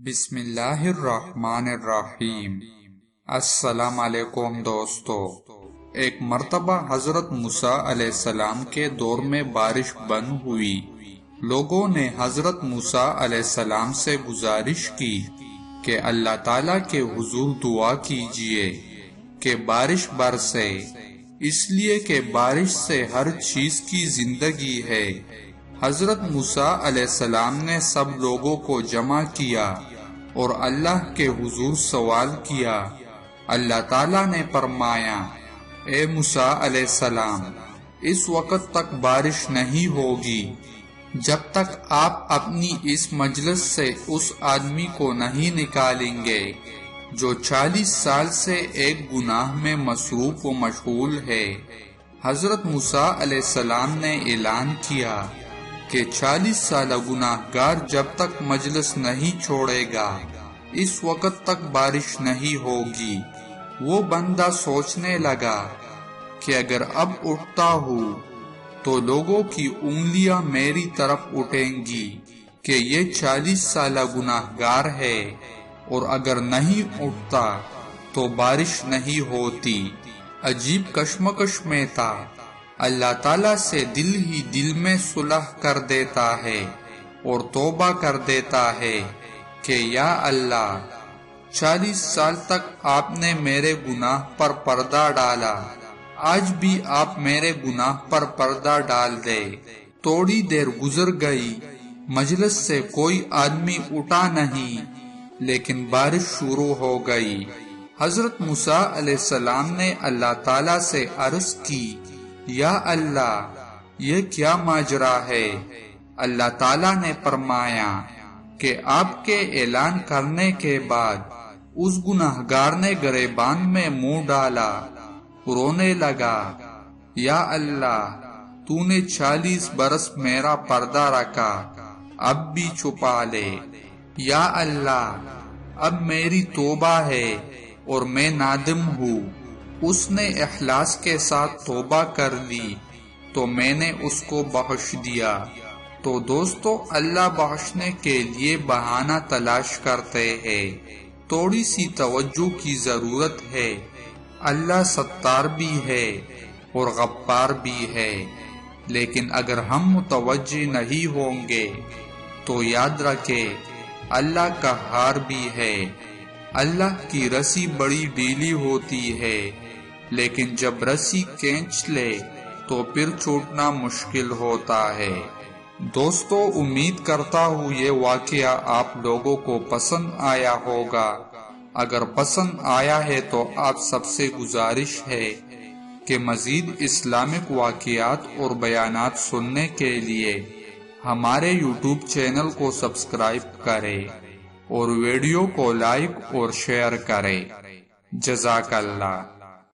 بسم اللہ الرحمن الرحیم۔ السلام علیکم دوستو۔ ایک مرتبہ حضرت موسیٰ علیہ السلام کے دور میں بارش بند ہوئی۔ لوگوں نے حضرت موسیٰ علیہ السلام سے گزارش کی کہ اللہ تعالیٰ کے حضور دعا کیجئے کہ بارش برسے، اس لیے کہ بارش سے ہر چیز کی زندگی ہے۔ حضرت موسیٰ علیہ السلام نے سب لوگوں کو جمع کیا اور اللہ کے حضور سوال کیا۔ اللہ تعالیٰ نے فرمایا، اے موسیٰ علیہ السلام، اس وقت تک بارش نہیں ہوگی جب تک آپ اپنی اس مجلس سے اس آدمی کو نہیں نکالیں گے جو 40 سال سے ایک گناہ میں مصروف و مشغول ہے۔ حضرت موسیٰ علیہ السلام نے اعلان کیا کہ 40 سالہ گناہ گار جب تک مجلس نہیں چھوڑے گا اس وقت تک بارش نہیں ہوگی۔ وہ بندہ سوچنے لگا کہ اگر اب اٹھتا ہوں تو لوگوں کی انگلیاں میری طرف اٹھیں گی کہ یہ 40 سالہ گناہ گار ہے، اور اگر نہیں اٹھتا تو بارش نہیں ہوتی۔ عجیب کشمکش میں تھا۔ اللہ تعالیٰ سے دل ہی دل میں صلح کر دیتا ہے اور توبہ کر دیتا ہے کہ یا اللہ، 40 سال تک آپ نے میرے گناہ پر پردہ ڈالا، آج بھی آپ میرے گناہ پر پردہ ڈال دے۔ تھوڑی دیر گزر گئی، مجلس سے کوئی آدمی اٹھا نہیں، لیکن بارش شروع ہو گئی۔ حضرت موسیٰ علیہ السلام نے اللہ تعالیٰ سے عرض کی، یا اللہ، یہ کیا ماجرا ہے؟ اللہ تعالیٰ نے فرمایا کہ آپ کے اعلان کرنے کے بعد اس گناہگار نے گریبان میں منہ ڈالا، رونے لگا، یا اللہ، تو نے 40 برس میرا پردہ رکھا، اب بھی چھپا لے۔ یا اللہ، اب میری توبہ ہے اور میں نادم ہوں۔ اس نے اخلاص کے ساتھ توبہ کر لی تو میں نے اس کو بخش دیا۔ تو دوستو، اللہ بخشنے کے لیے بہانہ تلاش کرتے ہیں، تھوڑی سی توجہ کی ضرورت ہے۔ اللہ ستار بھی ہے اور غفار بھی ہے، لیکن اگر ہم متوجہ نہیں ہوں گے تو یاد رکھے اللہ قہار بھی ہے۔ اللہ کی رسی بڑی ڈھیلی ہوتی ہے، لیکن جب رسی کھینچ لے تو پھر چھوٹنا مشکل ہوتا ہے۔ دوستو، امید کرتا ہوں یہ واقعہ آپ لوگوں کو پسند آیا ہوگا۔ اگر پسند آیا ہے تو آپ سب سے گزارش ہے کہ مزید اسلامک واقعات اور بیانات سننے کے لیے ہمارے یوٹیوب چینل کو سبسکرائب کریں اور ویڈیو کو لائک اور شیئر کریں۔ جزاک اللہ۔